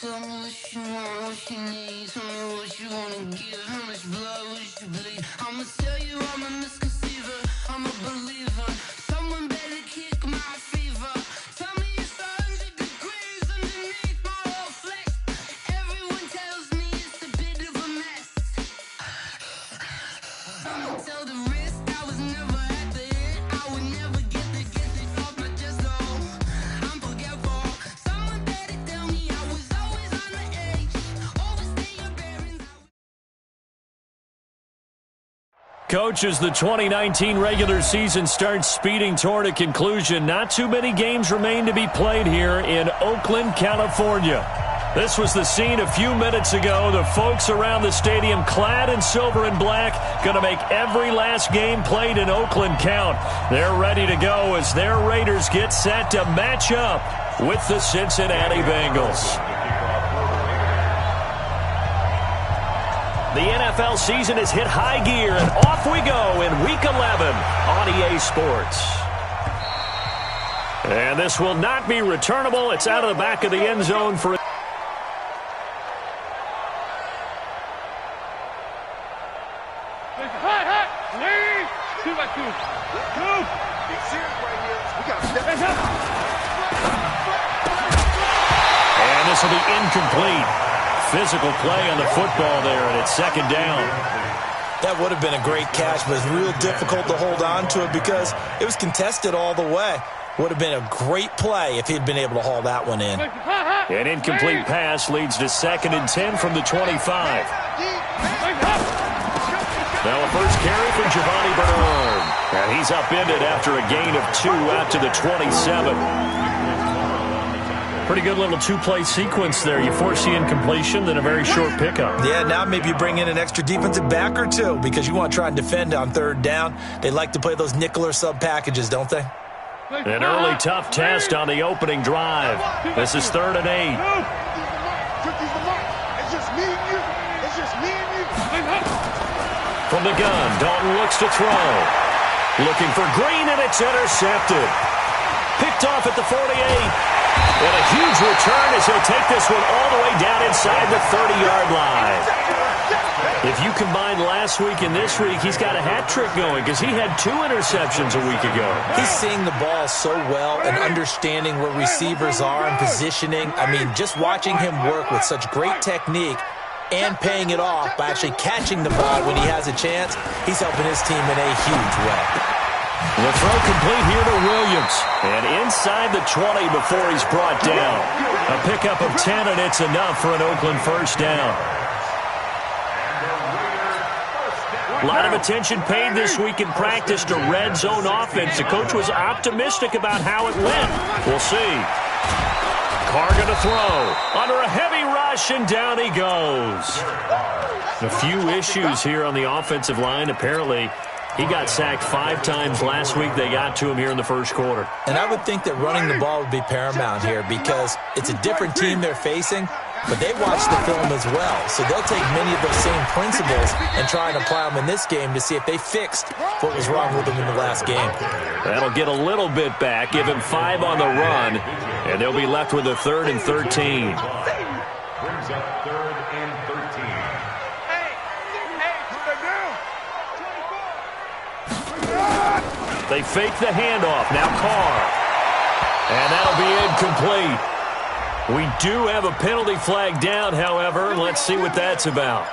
Tell me what you want, what you need. Tell me what you wanna give. How much blood would you bleed? I'ma tell you I'm a misconceiver. I'm a believer. Someone better kick my fever. Tell me it's 100 degrees underneath my whole flesh. Everyone tells me it's a bit of a mess. I'ma tell the risk I was never at the end. I would never get it off my chest though. I'm forgetful. Someone better tell me I was always on the edge. Overstay your bearings. Coach, as the 2019 regular season starts speeding toward a conclusion, not too many games remain to be played here in Oakland, California. This was the scene a few minutes ago. The folks around the stadium clad in silver and black going to make every last game played in Oakland count. They're ready to go as their Raiders get set to match up with the Cincinnati Bengals. The NFL season has hit high gear, and off we go in Week 11 on EA Sports. And this will not be returnable. It's out of the back of the end zone for a and this will be incomplete. Physical play on the football there, and it's second down. That would have been a great catch, but it's real difficult to hold on to it because it was contested all the way. Would have been a great play if he'd been able to haul that one in. An incomplete pass leads to 2nd and 10 from the 25. Now a first carry for Giovanni Bernard. And he's upended after a gain of 2 out to the 27. Pretty good little two-play sequence there. You force the incompletion, then a very short pickup. Yeah, now maybe you bring in an extra defensive back or two because you want to try and defend on 3rd down. They like to play those nickel or sub packages, don't they? An early tough test on the opening drive. This is 3rd and 8. From the gun, Dalton looks to throw. Looking for Green, and it's intercepted. Picked off at the 48. And a huge return as he'll take this one all the way down inside the 30-yard line. If you combine last week and this week, he's got a hat trick going because he had 2 interceptions a week ago. He's seeing the ball so well and understanding where receivers are and positioning. I mean, just watching him work with such great technique and paying it off by actually catching the ball when he has a chance, he's helping his team in a huge way. The throw complete here to Williams. And inside the 20 before he's brought down. A pickup of 10, and it's enough for an Oakland first down. A lot of attention paid this week in practice to red zone offense. The coach was optimistic about how it went. We'll see. Carr going to throw. Under a heavy rush, and down he goes. A few issues here on the offensive line. Apparently, he got sacked 5 times last week. They got to him here in the first quarter. And I would think that running the ball would be paramount here because it's a different team they're facing, but they watch the film as well. So they'll take many of those same principles and try and apply them in this game to see if they fixed what was wrong with them in the last game. That'll get a little bit back, give him 5 on the run, and they'll be left with a 3rd and 13. Brings up 3rd and 13. They fake the handoff. Now Carr. And that'll be incomplete. We do have a penalty flag down, however. Let's see what that's about.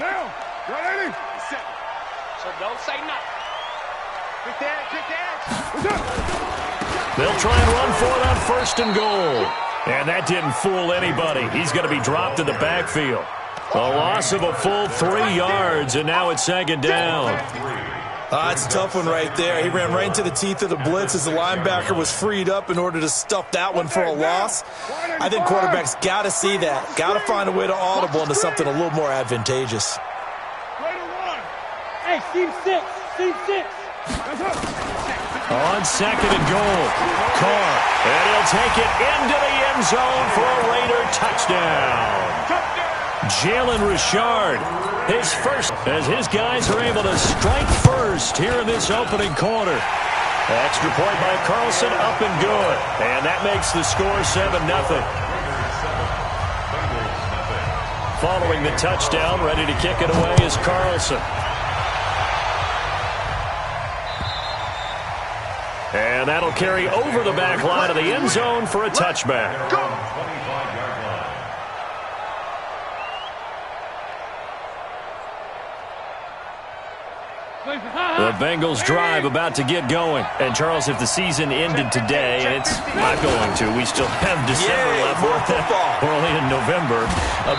Down. Ready? So don't say nothing. They'll try and run for it on 1st and goal. And that didn't fool anybody. He's going to be dropped in the backfield. A loss of a full 3 yards, and now it's 2nd down. It's a tough one right there. He ran right into the teeth of the blitz as the linebacker was freed up in order to stuff that one for a loss. I think quarterbacks got to see that. Got to find a way to audible into something a little more advantageous. Hey, Steve 6. Steve 6. On 2nd and goal, Carr, and he'll take it into the end zone for a Raider touchdown. Jalen Richard, his first, as his guys are able to strike first here in this opening quarter. Extra point by Carlson, up and good. And that makes the score 7-0. Following the touchdown, ready to kick it away is Carlson. And that'll carry over the back line of the end zone for a touchback. The Bengals drive about to get going. And, Charles, if the season ended today, and it's not going to, we still have December left. More football. We're only in November.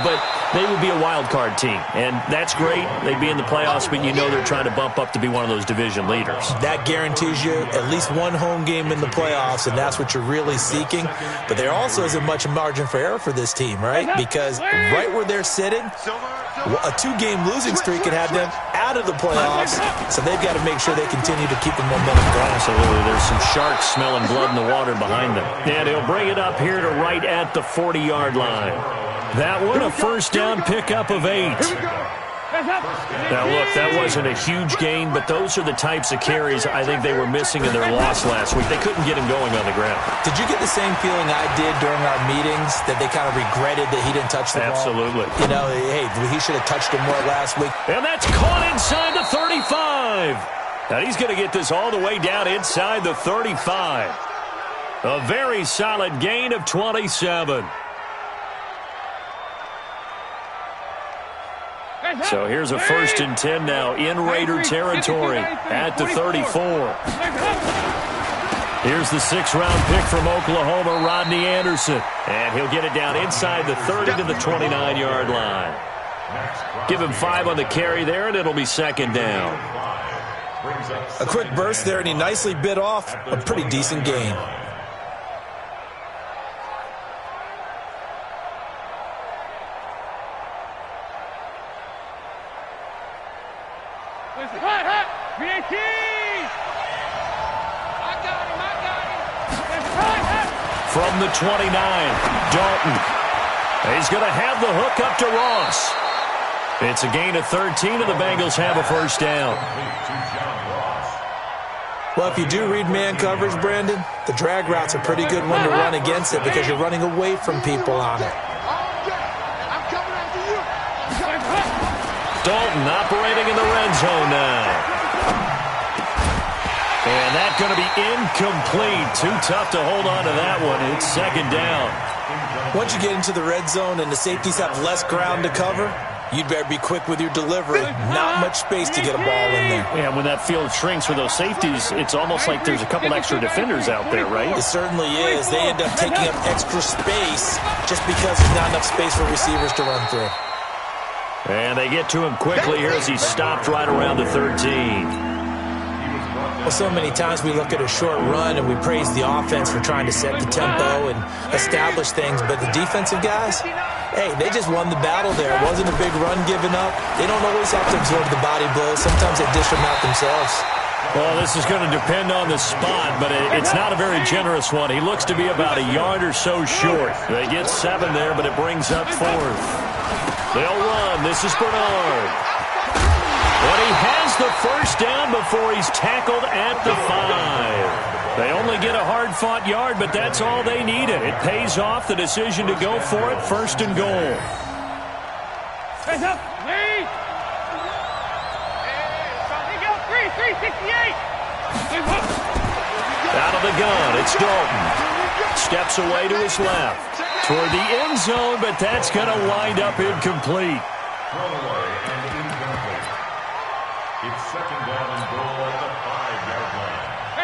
But they would be a wild card team. And that's great. They'd be in the playoffs, but you know they're trying to bump up to be one of those division leaders. That guarantees you at least one home game in the playoffs, and that's what you're really seeking. But there also isn't much margin for error for this team, right? Because right where they're sitting, a 2-game losing streak could have them out of the playoffs, so they've got to make sure they continue to keep the momentum going. Absolutely. There's some sharks smelling blood in the water behind them. And he'll bring it up here to right at the 40-yard line. That one, a first down pickup of 8. Now, look, that wasn't a huge gain, but those are the types of carries I think they were missing in their loss last week. They couldn't get him going on the ground. Did you get the same feeling I did during our meetings, that they kind of regretted that he didn't touch the ball? Absolutely. You know, hey, he should have touched it more last week. And that's caught inside the 35. Now, he's going to get this all the way down inside the 35. A very solid gain of 27. So here's a 1st and 10 now in Raider territory at the 34. Here's the 6th-round pick from Oklahoma, Rodney Anderson. And he'll get it down inside the 30 to the 29-yard line. Give him 5 on the carry there, and it'll be 2nd down. A quick burst there, and he nicely bit off a pretty decent gain. From the 29, Dalton. He's going to have the hook up to Ross. It's a gain of 13, and the Bengals have a first down. Well, if you do read man coverage, Brandon, the drag route's a pretty good one to run against it because you're running away from people on it. Dalton operating in the red zone now. And that's going to be incomplete. Too tough to hold on to that one. It's 2nd down. Once you get into the red zone and the safeties have less ground to cover, you'd better be quick with your delivery. Not much space to get a ball in there. Yeah, when that field shrinks for those safeties, it's almost like there's a couple extra defenders out there, right? It certainly is. They end up taking up extra space just because there's not enough space for receivers to run through. And they get to him quickly here as he stopped right around the 13. Well, so many times we look at a short run and we praise the offense for trying to set the tempo and establish things, but the defensive guys, hey, they just won the battle there. It wasn't a big run given up. They don't always have to absorb the body blows. Sometimes they dish them out themselves. Well, this is going to depend on the spot, but it's not a very generous one. He looks to be about a yard or so short. They get 7 there, but it brings up 4th. They'll run. This is Bernard. But he has the first down before he's tackled at the 5. They only get a hard-fought yard, but that's all they needed. It pays off the decision to go for it, 1st and goal. Hands up, lead. Hey, go, 368. Out of the gun, it's Dalton. Steps away to his left. Toward the end zone, but that's going to wind up incomplete. It's 2nd down and goal at the 5-yard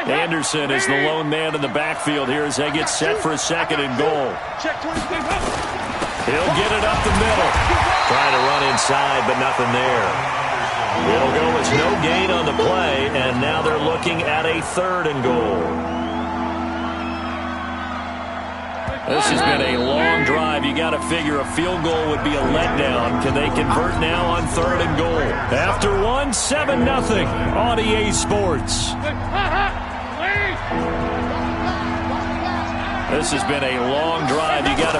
line. Anderson is the lone man in the backfield here as they get set for a 2nd and goal. He'll get it up the middle. Trying to run inside, but nothing there. It'll go as no gain on the play, and now they're looking at a 3rd and goal. This has been a long drive. You got to figure a field goal would be a letdown. Can they convert now on 3rd and goal? After 1, 7-0 on EA Sports. This has been a long drive. You got to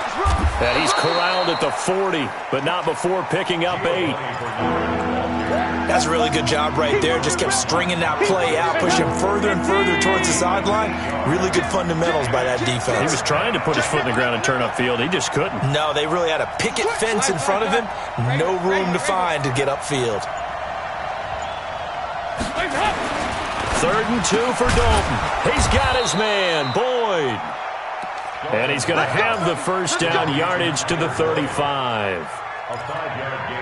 Let's run. And he's corralled at the 40, but not before picking up 8. That's a really good job right there. Just kept stringing that play out, pushing further and further towards the sideline. Really good fundamentals by that defense. He was trying to put his foot in the ground and turn upfield. He just couldn't. No, they really had a picket fence in front of him. No room to find to get upfield. 3rd and 2 for Dalton. He's got his man, Boyd. And he's going to have the first down, yardage to the 35.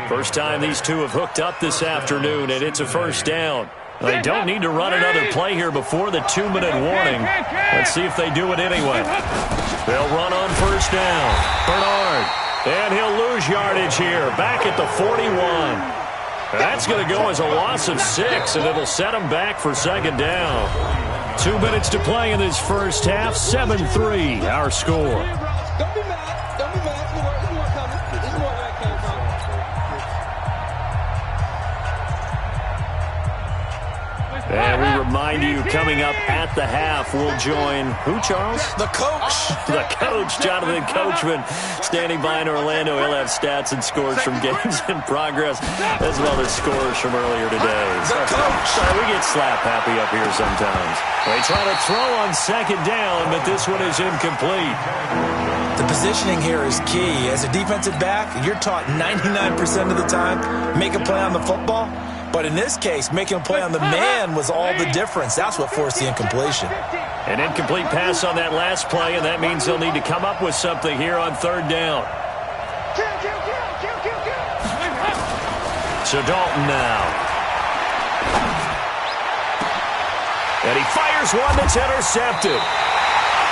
First time these two have hooked up this afternoon, and it's a first down. They don't need to run another play here before the 2-minute warning. Let's see if they do it anyway. They'll run on first down. Bernard. And he'll lose yardage here. Back at the 41. That's going to go as a loss of 6, and it'll set him back for second down. 2 minutes to play in this first half. 7-3, our score. Don't be mad. Don't be mad. There's more coming. There's more where that came from. And we remind you, coming up at the half, we'll join who, Charles? The coach. The coach, Jonathan Coachman, standing by in Orlando. He'll have stats and scores from games in progress, as well as scores from earlier today. The coach. Sorry, we get slap happy up here sometimes. They try to throw on second down, but this one is incomplete. The positioning here is key. As a defensive back, you're taught 99% of the time, make a play on the football. But in this case, making a play on the man was all the difference. That's what forced the incompletion. An incomplete pass on that last play, and that means they'll need to come up with something here on third down. So Dalton now. And he fires one that's intercepted.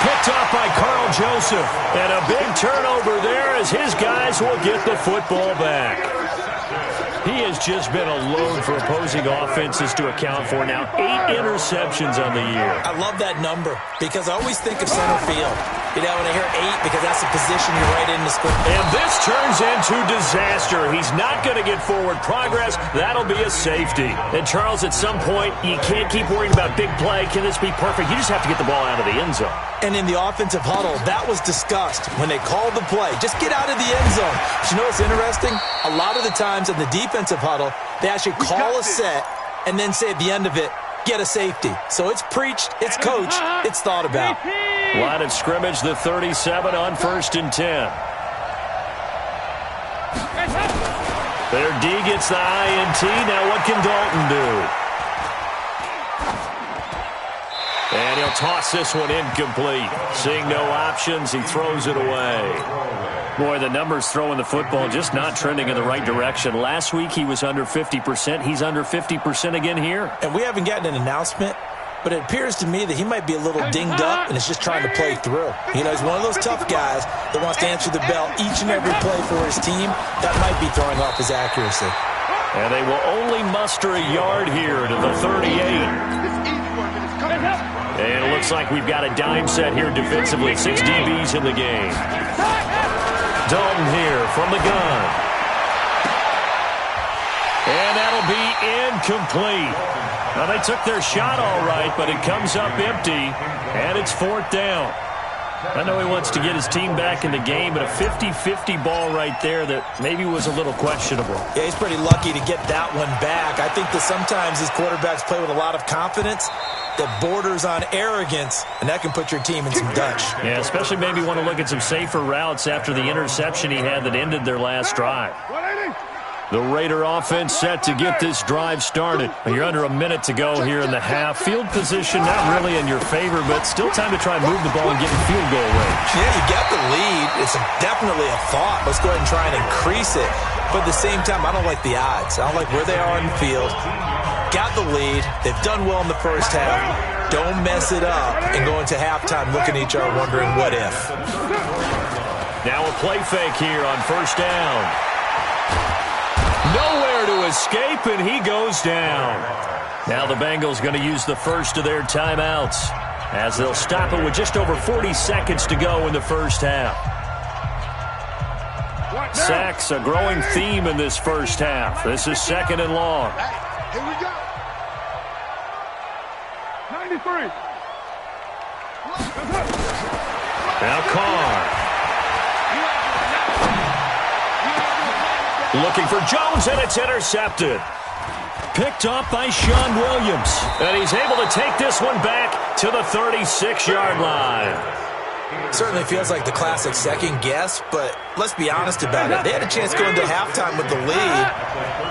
Picked off by Carl Joseph. And a big turnover there as his guys will get the football back. He has just been a load for opposing offenses to account for. Now 8 interceptions on the year. I love that number because I always think of center field. You know, when I hear 8, because that's the position you're right in to score. And this turns into disaster. He's not going to get forward progress. That'll be a safety. And Charles, at some point, you can't keep worrying about big play. Can this be perfect? You just have to get the ball out of the end zone. And in the offensive huddle, that was discussed when they called the play. Just get out of the end zone. But you know what's interesting? A lot of the times in the defensive huddle, they actually call a set and then say at the end of it, get a safety. So it's preached, it's coached, it's thought about. Line of scrimmage, the 37 on 1st and 10. There, D gets the INT. Now what can Dalton do? And he'll toss this one incomplete. Seeing no options, he throws it away. Boy, the numbers throwing the football just not trending in the right direction. Last week he was under 50%. He's under 50% again here. And we haven't gotten an announcement, but it appears to me that he might be a little dinged up and is just trying to play through. You know, he's one of those tough guys that wants to answer the bell each and every play for his team. That might be throwing off his accuracy. And they will only muster a yard here to the 38. And it looks like we've got a dime set here defensively. 6 DBs in the game. Dalton here from the gun. And that'll be incomplete. Now, they took their shot all right, but it comes up empty, and it's 4th down. I know he wants to get his team back in the game, but a 50-50 ball right there that maybe was a little questionable. Yeah, he's pretty lucky to get that one back. I think that sometimes these quarterbacks play with a lot of confidence that borders on arrogance, and that can put your team in some Dutch. Yeah, especially maybe want to look at some safer routes after the interception he had that ended their last drive. The Raider offense set to get this drive started. You're under a minute to go here in the half. Field position not really in your favor, but still time to try and move the ball and get in field goal range. Yeah, you got the lead. It's definitely a thought. Let's go ahead and try and increase it. But at the same time, I don't like the odds. I don't like where they are in the field. Got the lead. They've done well in the first half. Don't mess it up and go into halftime looking at each other wondering what if. Now a play fake here on first down. Nowhere to escape, and he goes down. Now the Bengals going to use the first of their timeouts as they'll stop it with just over 40 seconds to go in the first half. Sacks, a growing theme in this first half. This is 2nd and long. Here we go. 93. Now Carr. Looking for Jones, and it's intercepted. Picked off by Sean Williams. And he's able to take this one back to the 36-yard line. Certainly feels like the classic second guess, but let's be honest about it. They had a chance going to halftime with the lead.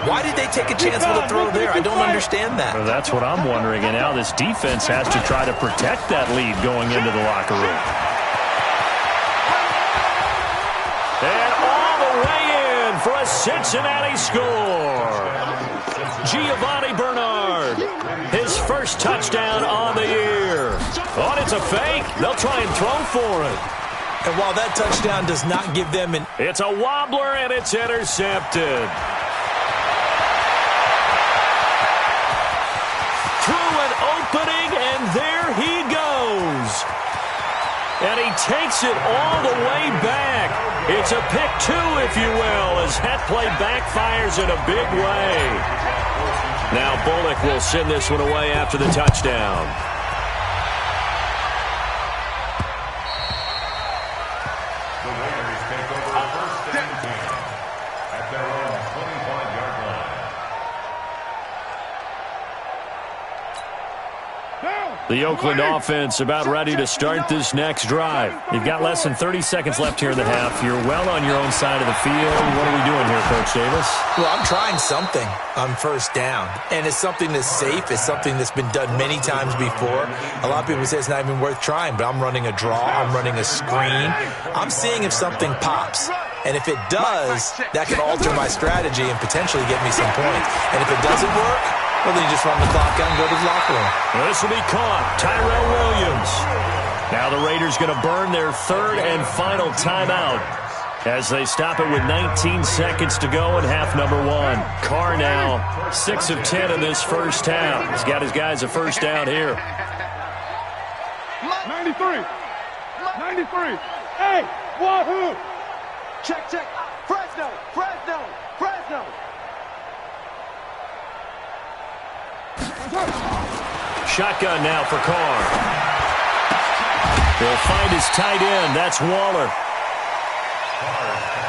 Why did they take a chance with a throw there? I don't understand that. Well, that's what I'm wondering, and now this defense has to try to protect that lead going into the locker room. And all the way in for a Cincinnati score. Giovanni Bernard, his first touchdown on the year. Oh, and it's a fake. They'll try and throw for it. And while that touchdown does not give them an... It's a wobbler, and it's intercepted. Through an opening, and there he goes. And he takes it all the way back. It's a pick two, if you will, as that play backfires in a big way. Now Bullock will send this one away after the touchdown. The Raiders take over the first and 10 at their own 25-yard line. The Oakland offense about ready to start this next drive. You've got less than 30 seconds left here in the half. You're well on your own side of the field. What are we doing here, Coach Davis? Well, I'm trying something on first down, and it's something that's safe. It's something that's been done many times before. A lot of people say it's not even worth trying, but I'm running a draw. I'm running a screen. I'm seeing if something pops. And if it does, that can alter my strategy and potentially get me some points. And if it doesn't work, well, then you just run the clock out and go to the locker room. This will be caught. Tyrell Williams. Now the Raiders going to burn their third and final timeout as they stop it with 19 seconds to go in half number one. Carr now 6 of 10 in this first half. He's got his guys a first down here. 93. 93. Hey, wahoo! Check, check. Fresno, Fresno, Fresno. Shotgun now for Carr. They'll find his tight end. That's Waller.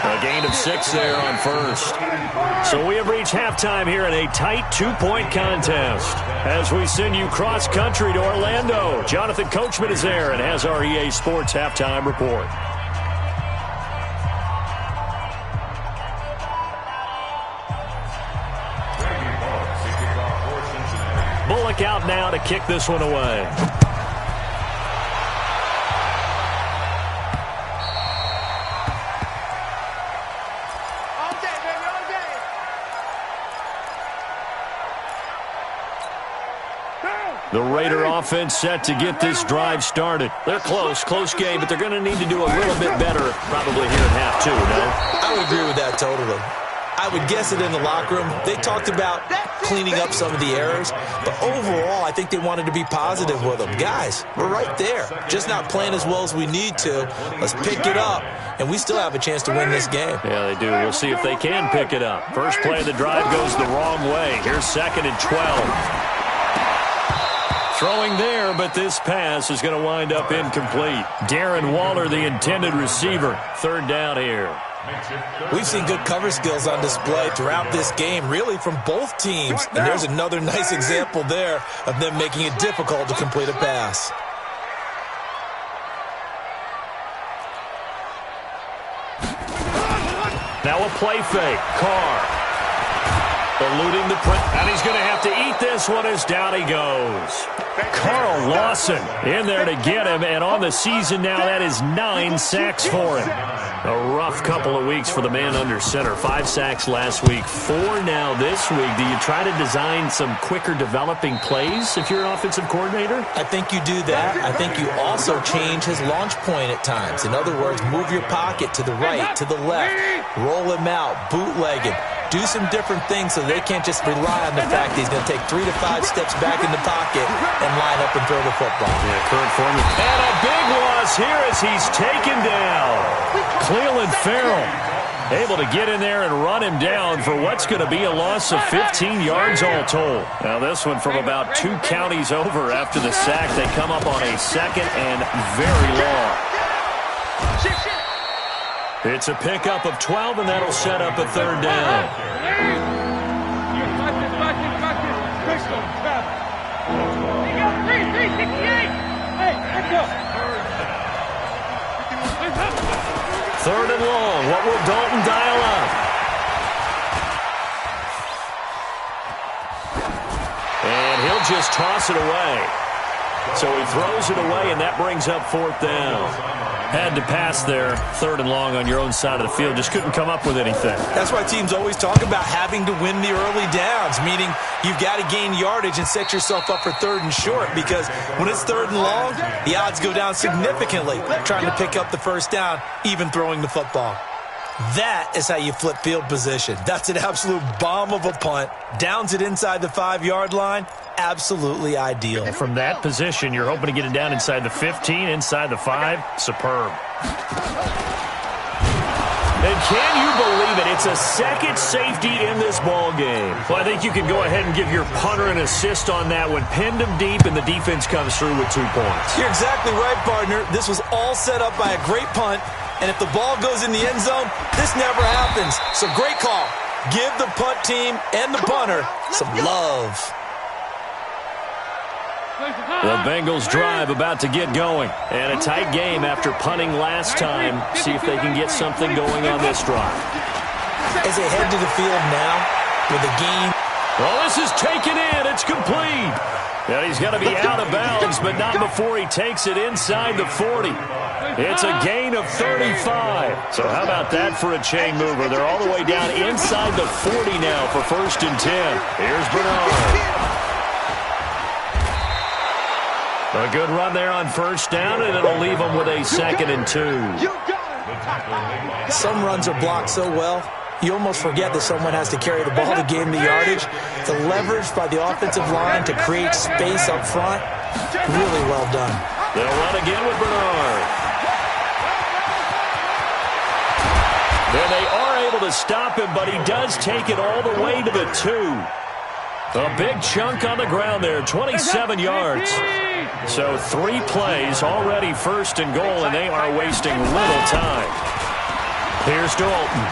A gain of 6 there on first. So we have reached halftime here in a tight 2-point contest. As we send you cross-country to Orlando, Jonathan Coachman is there and has our EA Sports halftime report. Bullock out now to kick this one away. The Raider offense set to get this drive started. They're close game, but they're going to need to do a little bit better probably here in half two, no? I would agree with that totally. I would guess it in the locker room. They talked about cleaning up some of the errors, but overall, I think they wanted to be positive with them. Guys, we're right there. Just not playing as well as we need to. Let's pick it up, and we still have a chance to win this game. Yeah, they do. We'll see if they can pick it up. First play of the drive goes the wrong way. Here's 2nd and 12. Throwing there, but this pass is going to wind up incomplete. Darren Waller, the intended receiver. 3rd down here. We've seen good cover skills on display throughout this game, really from both teams. And there's another nice example there of them making it difficult to complete a pass. Now a play fake. Carr eluding the press, and he's going to have to eat this one as down he goes. Carl Lawson in there to get him, and on the season now, that is 9 sacks for him. A rough couple of weeks for the man under center. 5 sacks last week, 4 now this week. Do you try to design some quicker developing plays if you're an offensive coordinator? I think you do that. I think you also change his launch point at times. In other words, move your pocket to the right, to the left, roll him out, bootleg him. Do some different things so they can't just rely on the fact that he's going to take 3 to 5 steps back in the pocket and line up and throw the football. Yeah, current formula. And a big loss here as he's taken down. Cleveland Farrell able to get in there and run him down for what's going to be a loss of 15 yards all told. Now this one from about 2 counties over after the sack. They come up on a 2nd and very long. It's a pickup of 12, and that'll set up a third down. Third and long. What will Dalton dial up? And he'll just toss it away. So he throws it away, and that brings up fourth down. Had to pass there, third and long on your own side of the field. Just couldn't come up with anything. That's why teams always talk about having to win the early downs, meaning you've got to gain yardage and set yourself up for third and short, because when it's third and long, the odds go down significantly trying to pick up the first down, even throwing the football. That is how you flip field position. That's an absolute bomb of a punt. Downs it inside the 5-yard line. Absolutely ideal. From that position, you're hoping to get it down inside the 15, inside the 5. Superb. And can you believe it? It's a second safety in this ball game. Well, I think you can go ahead and give your punter an assist on that one. Pinned him deep, and the defense comes through with 2 points. You're exactly right, partner. This was all set up by a great punt. And if the ball goes in the end zone, this never happens. So great call. Give the punt team and the punter some love. The Bengals drive about to get going. And a tight game after punting last time. See if they can get something going on this drive. As they head to the field now with a gain. Well, this is taken in. It's complete. And he's going to be out of bounds, but not before he takes it inside the 40. It's a gain of 35. So how about that for a chain mover? They're all the way down inside the 40 now for 1st and 10. Here's Bernard. A good run there on 1st down, and it'll leave them with a 2nd and 2. Some runs are blocked so well, you almost forget that someone has to carry the ball to gain the yardage. The leverage by the offensive line to create space up front, really well done. They'll run again with Bernard. And they are able to stop him, but he does take it all the way to the 2. A big chunk on the ground there, 27 yards. So 3 plays, already 1st and goal, and they are wasting little time. Here's Dalton.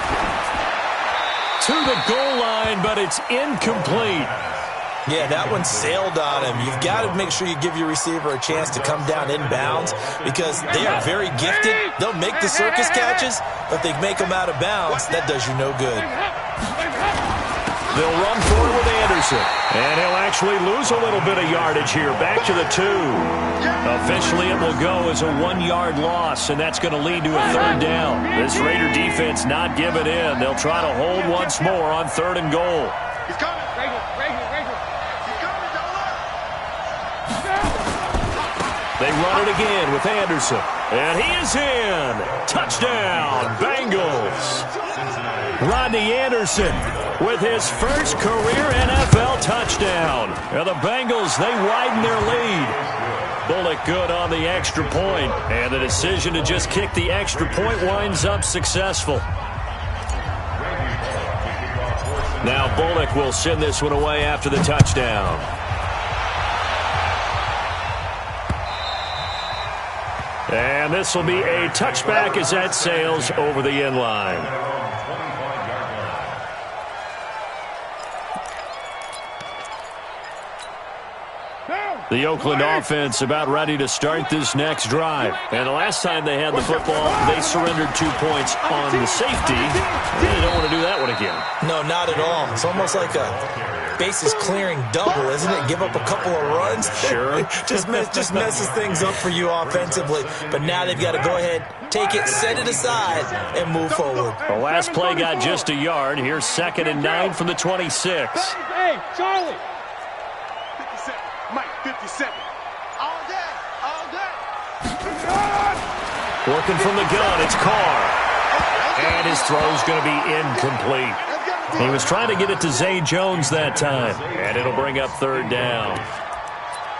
To the goal line, but it's incomplete. Yeah, that one sailed on him. You've got to make sure you give your receiver a chance to come down inbounds because they are very gifted. They'll make the circus catches, but they make them out of bounds. That does you no good. They'll run for it with Anderson. And he'll actually lose a little bit of yardage here. Back to the 2. Officially, it will go as a 1-yard loss, and that's going to lead to a 3rd down. This Raider defense not giving in. They'll try to hold once more on 3rd and goal. He's coming. He's coming, don't look. They run it again with Anderson. And he is in. Touchdown, Bengals. Rodney Anderson with his first career NFL touchdown. And the Bengals, they widen their lead. Bullock good on the extra point. And the decision to just kick the extra point winds up successful. Now Bullock will send this one away after the touchdown. And this will be a touchback as that sails over the end line. The Oakland offense about ready to start this next drive. And the last time they had the football, they surrendered 2 points on the safety. They don't want to do that one again. No, not at all. It's almost like a bases clearing double, isn't it? Give up a couple of runs. Sure. just messes things up for you offensively. But now they've got to go ahead, take it, set it aside, and move forward. The last play got just a yard. Here's 2nd and 9 from the 26. Hey, Charlie. 57. Mike, 57. All day. Working from the gun, it's Carr. And his throw's going to be incomplete. He was trying to get it to Zay Jones that time. And it'll bring up 3rd down.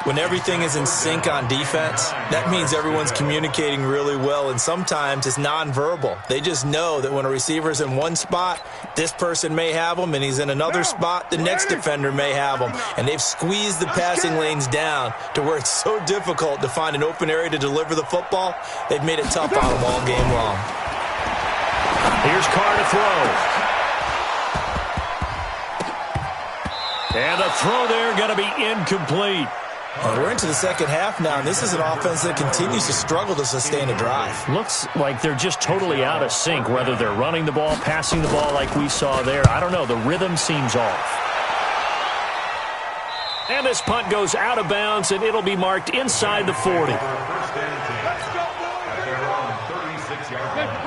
When everything is in sync on defense, that means everyone's communicating really well, and sometimes it's nonverbal. They just know that when a receiver's in one spot, this person may have him, and he's in another spot, the next defender may have him. And they've squeezed the passing lanes down to where it's so difficult to find an open area to deliver the football. They've made it tough on them all game long. Here's Carr to throw. And the throw there going to be incomplete. We're into the second half now, and this is an offense that continues to struggle to sustain a drive. Looks like they're just totally out of sync, whether they're running the ball, passing the ball like we saw there. I don't know. The rhythm seems off. And this punt goes out of bounds, and it'll be marked inside the 40.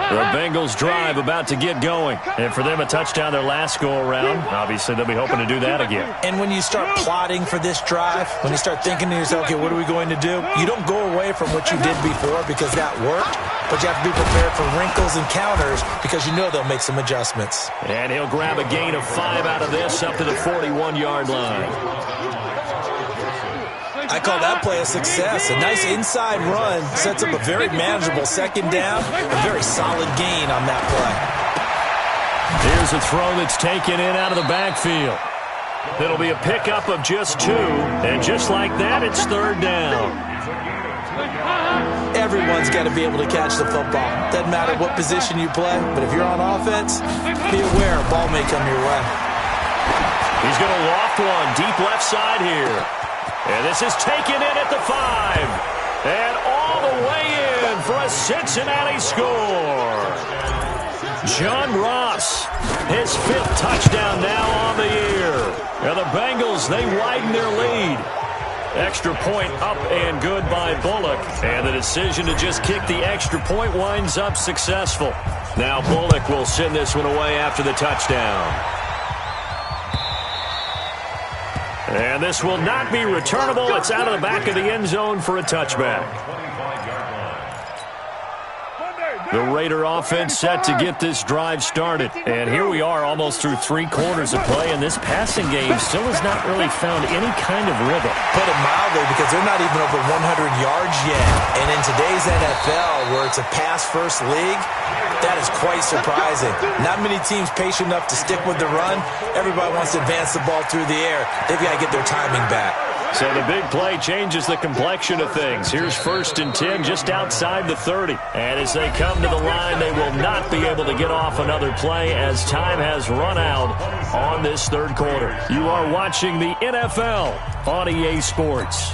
The Bengals drive about to get going. And for them, a touchdown their last go-around. Obviously, they'll be hoping to do that again. And when you start plotting for this drive, when you start thinking to yourself, okay, what are we going to do? You don't go away from what you did before because that worked, but you have to be prepared for wrinkles and counters because you know they'll make some adjustments. And he'll grab a gain of 5 out of this up to the 41-yard line. I call that play a success. A nice inside run sets up a very manageable second down, a very solid gain on that play. Here's a throw that's taken in out of the backfield. It'll be a pickup of just 2, and just like that, it's third down. Everyone's got to be able to catch the football. Doesn't matter what position you play, but if you're on offense, be aware a ball may come your way. He's going to loft one deep left side here. And this is taken in at the 5. And all the way in for a Cincinnati score. John Ross, his 5th touchdown now on the year. And the Bengals, they widen their lead. Extra point up and good by Bullock. And the decision to just kick the extra point winds up successful. Now Bullock will send this one away after the touchdown. And this will not be returnable. It's out of the back of the end zone for a touchback. The Raider offense set to get this drive started. And here we are almost through 3 quarters of play, and this passing game still has not really found any kind of rhythm. Put it mildly, because they're not even over 100 yards yet. And in today's NFL, where it's a pass-first league, that is quite surprising. Not many teams patient enough to stick with the run. Everybody wants to advance the ball through the air. They've got to get their timing back. So the big play changes the complexion of things. Here's 1st and 10 just outside the 30. And as they come to the line, they will not be able to get off another play as time has run out on this third quarter. You are watching the NFL on EA Sports.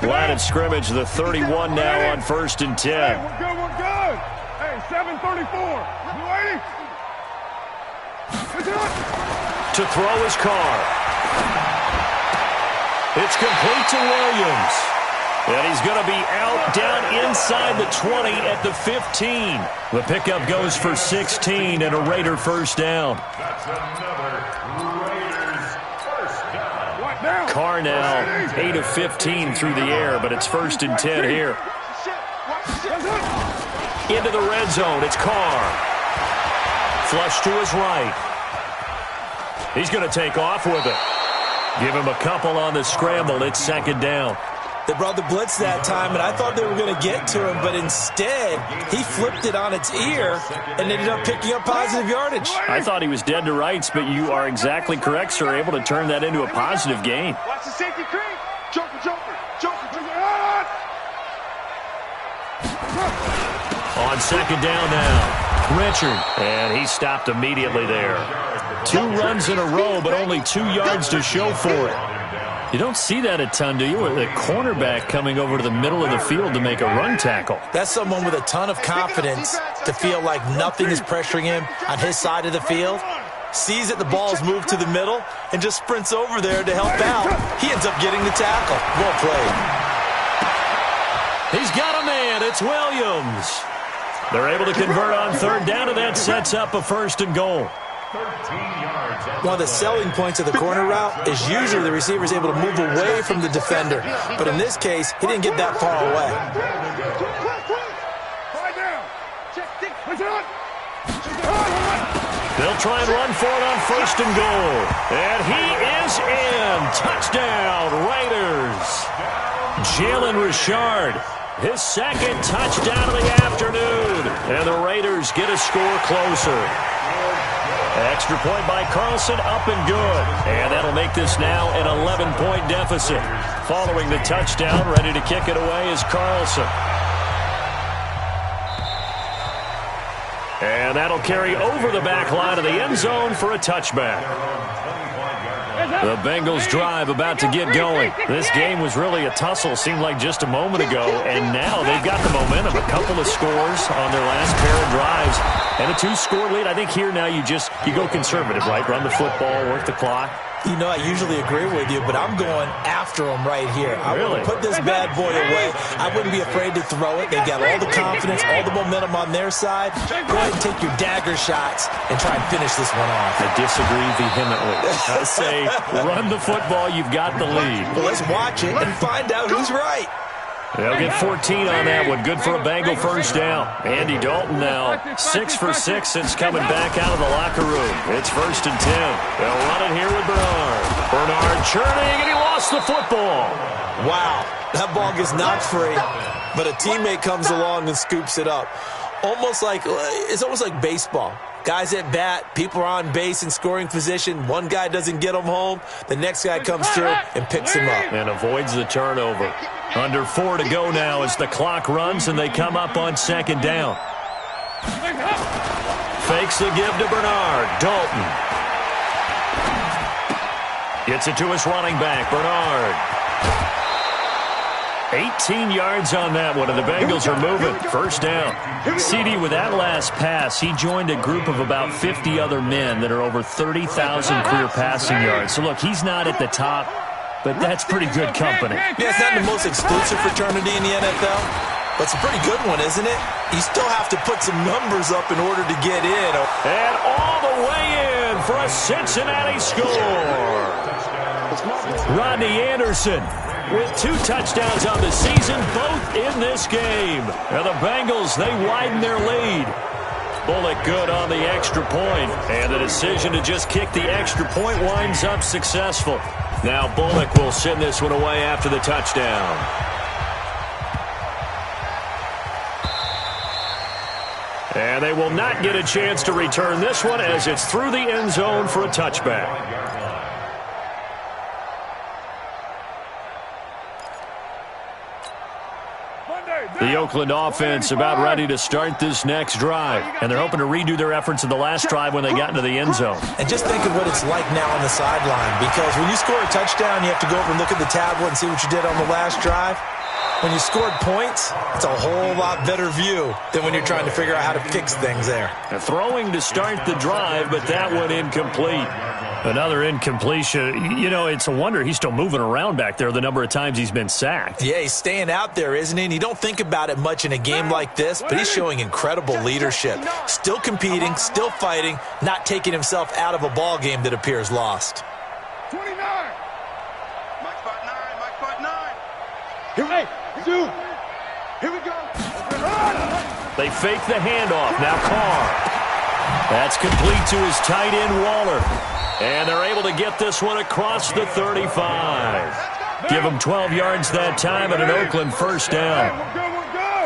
Line of scrimmage, the 31 now on 1st and 10. Hey, we're good, we're good. Hey, 7:34. You ready? To throw his Carr. It's complete to Williams. And he's going to be out down inside the 20 at the 15. The pickup goes for 16 and a Raider first down. That's another Raiders first down. Carr now 8 of 15 through the air, but it's 1st and 10 here. Into the red zone, it's Carr. Flush to his right. He's going to take off with it. Give him a couple on the scramble. It's 2nd down. They brought the blitz that time, and I thought they were going to get to him, but instead, he flipped it on its ear and ended up picking up positive yardage. I thought he was dead to rights, but you are exactly correct, sir. Able to turn that into a positive gain. Watch the safety creep. Joker. On 2nd down now. Richard, and he stopped immediately there. 2 runs in a row, but only 2 yards to show for it. You don't see that a ton, do you? With a cornerback coming over to the middle of the field to make a run tackle. That's someone with a ton of confidence to feel like nothing is pressuring him on his side of the field. Sees that the ball's moved to the middle and just sprints over there to help out. He ends up getting the tackle. Well played. He's got a man. It's Williams. They're able to convert on 3rd down, and that sets up a 1st and goal. One of the selling points of the corner route is usually the receiver is able to move away from the defender. But in this case, he didn't get that far away. They'll try and run for it on 1st and goal. And he is in. Touchdown, Raiders. Jalen Richard, his 2nd touchdown of the afternoon. And the Raiders get a score closer. Extra point by Carlson, up and good. And that'll make this now an 11-point deficit. Following the touchdown, ready to kick it away is Carlson. And that'll carry over the back line of the end zone for a touchback. The Bengals drive about to get going. This game was really a tussle, seemed like just a moment ago, and now they've got the momentum. A couple of scores on their last pair of drives, and a 2-score lead. I think here now you go conservative, right? Run the football, work the clock. You know, I usually agree with you, but I'm going after him right here. I Really? want to put this bad boy away. I wouldn't be afraid to throw it. They've got all the confidence, all the momentum on their side. Go ahead and take your dagger shots and try and finish this one off. I disagree vehemently. I say run the football, you've got the lead. Well, let's watch it and find out who's right. They'll get 14 on that one. Good for a Bengal first down. Andy Dalton now 6 for 6 since coming back out of the locker room. It's 1st and 10. They'll run it here with Bernard. Bernard churning, and he lost the football. Wow, that ball gets knocked free, but a teammate comes along and scoops it up. It's almost like baseball. Guys at bat, people are on base in scoring position. One guy doesn't get them home. The next guy comes through and picks him up. And avoids the turnover. Under 4 to go now as the clock runs and they come up on 2nd down. Fakes the give to Bernard. Dalton. Gets it to his running back, Bernard. 18 yards on that one, and the Bengals are moving. 1st down. CD, with that last pass, he joined a group of about 50 other men that are over 30,000 career passing yards. So, look, he's not at the top, but that's pretty good company. Yeah, it's not the most exclusive fraternity in the NFL, but it's a pretty good one, isn't it? You still have to put some numbers up in order to get in. And all the way in for a Cincinnati score. Rodney Anderson with 2 touchdowns on the season, both in this game. And the Bengals, they widen their lead. Bullock good on the extra point, and the decision to just kick the extra point winds up successful. Now Bullock will send this one away after the touchdown. And they will not get a chance to return this one as it's through the end zone for a touchback. The Oakland offense about ready to start this next drive, and they're hoping to redo their efforts in the last drive when they got into the end zone. And just think of what it's like now on the sideline, because when you score a touchdown, you have to go over and look at the tablet and see what you did on the last drive. When you scored points, it's a whole lot better view than when you're trying to figure out how to fix things there. Throwing to start the drive, but that one incomplete. Another incompletion. You know, it's a wonder he's still moving around back there the number of times he's been sacked. Yeah, he's staying out there, isn't he? And you don't think about it much in a game like this, but he's showing incredible leadership. Still competing, still fighting, not taking himself out of a ball game that appears lost. 29. Mike spot 9. Mike spot 9. Here we go. They fake the handoff. Now Carr. That's complete to his tight end, Waller. And they're able to get this one across the 35. Give them 12 yards that time and an Oakland first down.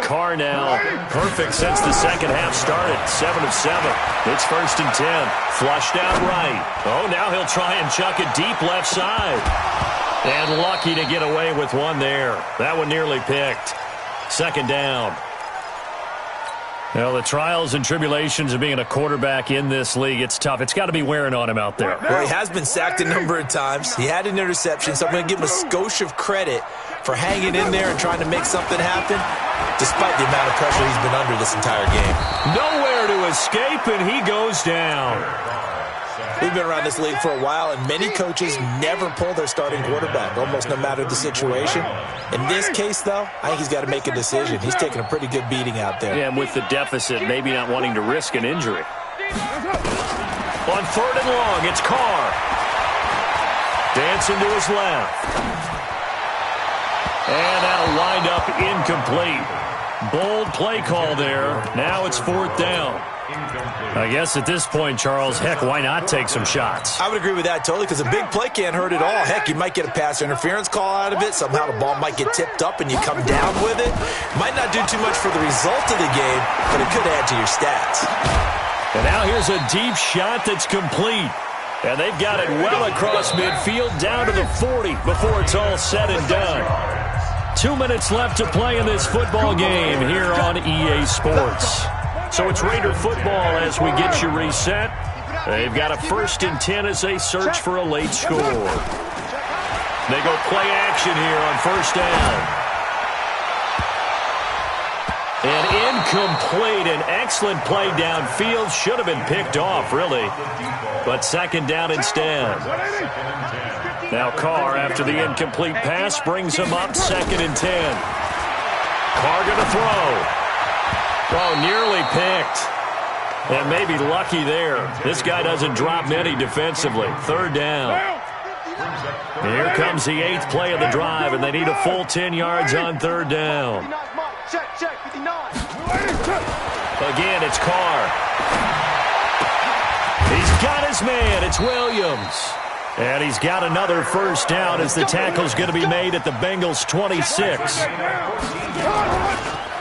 Carr now perfect since the second half started. 7 of 7. It's 1st and 10. Flushed out right. Oh, now he'll try and chuck it deep left side. And lucky to get away with one there. That one nearly picked. 2nd down. Well, the trials and tribulations of being a quarterback in this league, it's tough. It's got to be wearing on him out there. Well, he has been sacked a number of times. He had an interception, so I'm going to give him a skosh of credit for hanging in there and trying to make something happen, despite the amount of pressure he's been under this entire game. Nowhere to escape, and he goes down. We've been around this league for a while, and many coaches never pull their starting quarterback, almost no matter the situation. In this case, though, I think he's got to make a decision. He's taking a pretty good beating out there. Yeah, and with the deficit, maybe not wanting to risk an injury. On 3rd and long, it's Carr. Dancing to his left. And that'll wind up incomplete. Bold play call there. Now it's 4th down. I guess at this point, Charles, heck, why not take some shots? I would agree with that totally, because a big play can't hurt at all. Heck, you might get a pass interference call out of it. Somehow the ball might get tipped up and you come down with it. Might not do too much for the result of the game, but it could add to your stats. And now here's a deep shot that's complete. And they've got it well across midfield down to the 40 before it's all said and done. 2 minutes left to play in this football game here on EA Sports. So it's Raider football as we get you reset. They've got a 1st and 10 as they search for a late score. They go play action here on 1st down. And incomplete. An excellent play downfield. Should have been picked off, really. But 2nd down instead. Now Carr, after the incomplete pass, brings him up 2nd and 10. Carr going to throw. Oh, nearly picked. And maybe lucky there. This guy doesn't drop many defensively. 3rd down. Here comes the 8th play of the drive, and they need a full 10 yards on 3rd down. Again, it's Carr. He's got his man. It's Williams. And he's got another 1st down as the tackle's going to be made at the Bengals' 26.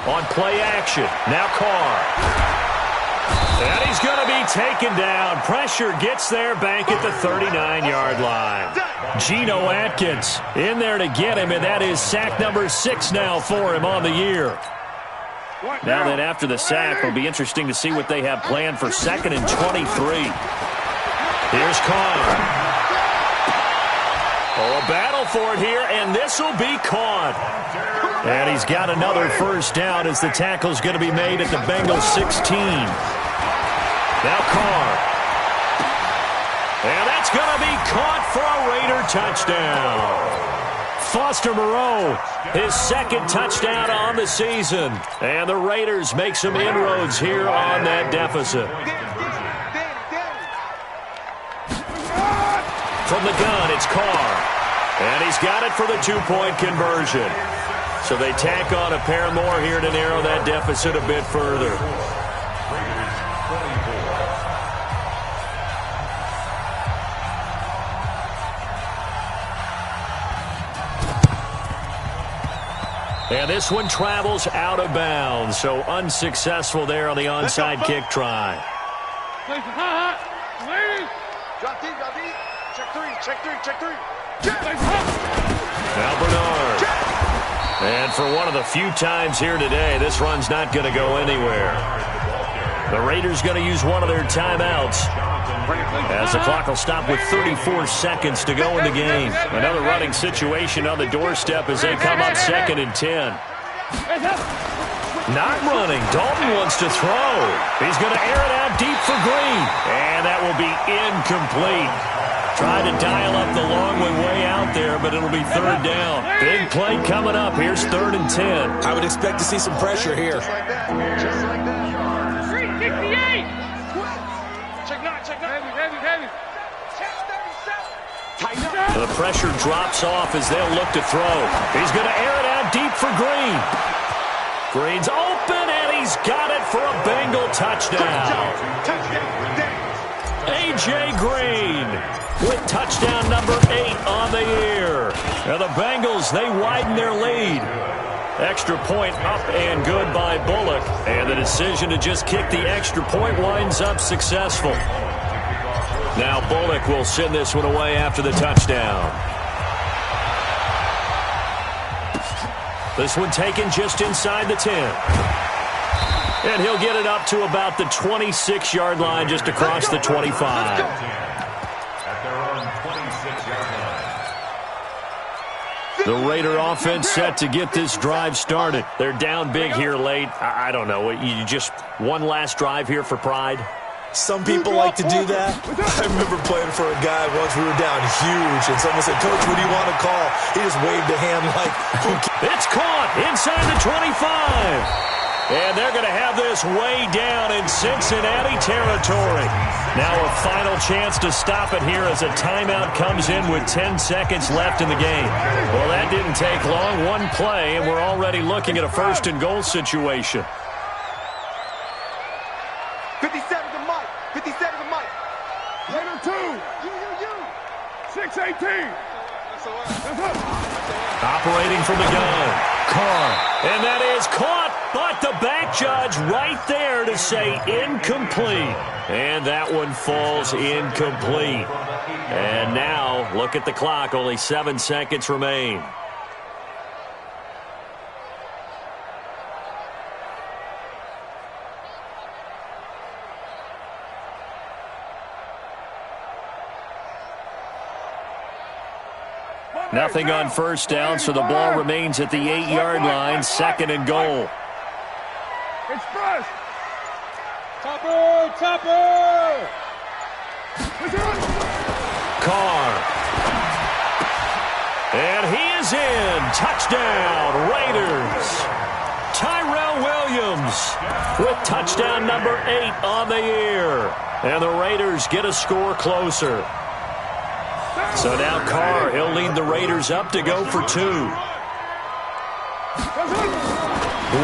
On play action. Now Carr. And he's going to be taken down. Pressure gets there back at the 39-yard line. Geno Atkins in there to get him, and that is sack number 6 now for him on the year. Now then, after the sack, it'll be interesting to see what they have planned for 2nd and 23. Here's Carr. Oh, a battle for it here, and this will be caught. And he's got another 1st down as the tackle's going to be made at the Bengals' 16. Now Carr. And that's going to be caught for a Raider touchdown. Foster Moreau, his 2nd touchdown on the season. And the Raiders make some inroads here on that deficit. From the gun, it's Carr. And he's got it for the 2-point conversion. So they tack on a pair more here to narrow that deficit a bit further. And this one travels out of bounds, so unsuccessful there on the onside kick try. Drop deep. Check 3. Now Bernard. And for one of the few times here today, this run's not going to go anywhere. The Raiders going to use one of their timeouts as the clock will stop with 34 seconds to go in the game. Another running situation on the doorstep as they come up 2nd and 10. Not running. Dalton wants to throw. He's going to air it out deep for Green. And that will be incomplete. Tried to dial up the long one way out there, but it'll be 3rd down. Big play coming up. Here's 3rd and 10. I would expect to see some pressure here. Just like that. 368. Check 9. Heavy. Check 37. The pressure drops off as they'll look to throw. He's going to air it out deep for Green. Green's open, and he's got it for a Bengal touchdown. A.J. Green with touchdown number 8 on the year. Now the Bengals, they widen their lead. Extra point up and good by Bullock. And the decision to just kick the extra point winds up successful. Now Bullock will send this one away after the touchdown. This one taken just inside the 10. And he'll get it up to about the 26-yard line, just across the 25. The Raider offense set to get this drive started. They're down big here late. I don't know. You just one last drive here for pride? Some people like to do that. I remember playing for a guy once. We were down huge, and someone said, "Coach, what do you want to call?" He just waved a hand like, it's caught inside the 25. And they're going to have this way down in Cincinnati territory. Now a final chance to stop it here as a timeout comes in with 10 seconds left in the game. Well, that didn't take long. One play, and we're already looking at a 1st and goal situation. 57 to Mike. 57 to Mike. Later 2. You. 6-18. Operating from the gun. Carr. And that is caught, but the back judge right there to say incomplete. And that one falls incomplete. And now, look at the clock. Only 7 seconds remain. Nothing on first down, so the ball remains at the 8-yard line, 2nd and goal. Express. Topper! Carr. And he is in. Touchdown, Raiders. Tyrell Williams with touchdown number 8 on the year. And the Raiders get a score closer. So now Carr, he'll lead the Raiders up to go for 2.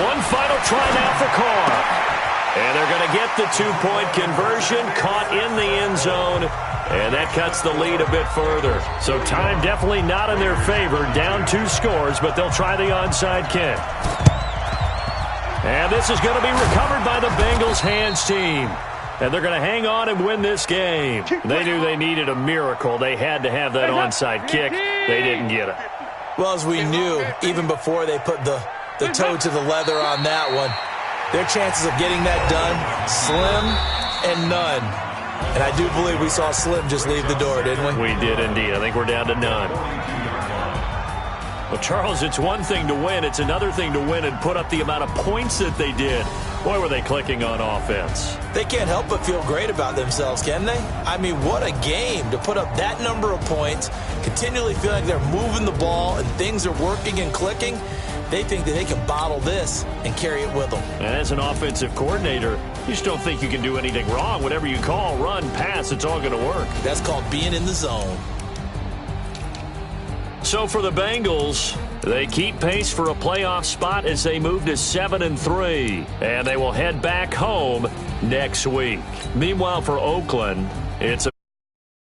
One final try now for Carr. And they're going to get the 2-point conversion, caught in the end zone, and that cuts the lead a bit further. So time definitely not in their favor, down 2 scores, but they'll try the onside kick. And this is going to be recovered by the Bengals hands team. And they're going to hang on and win this game. They knew they needed a miracle. They had to have that onside kick. They didn't get it. Well, as we knew, even before they put the toe to the leather on that one, their chances of getting that done, slim and none. And I do believe we saw Slim just leave the door, didn't we? We did indeed. I think we're down to none. Well, Charles, it's one thing to win. It's another thing to win and put up the amount of points that they did. Boy, were they clicking on offense. They can't help but feel great about themselves, can they? I mean, what a game to put up that number of points, continually feeling like they're moving the ball and things are working and clicking. They think that they can bottle this and carry it with them. And as an offensive coordinator, you just don't think you can do anything wrong. Whatever you call, run, pass, it's all going to work. That's called being in the zone. So for the Bengals, they keep pace for a playoff spot as they move to 7-3, and they will head back home next week. Meanwhile, for Oakland, it's a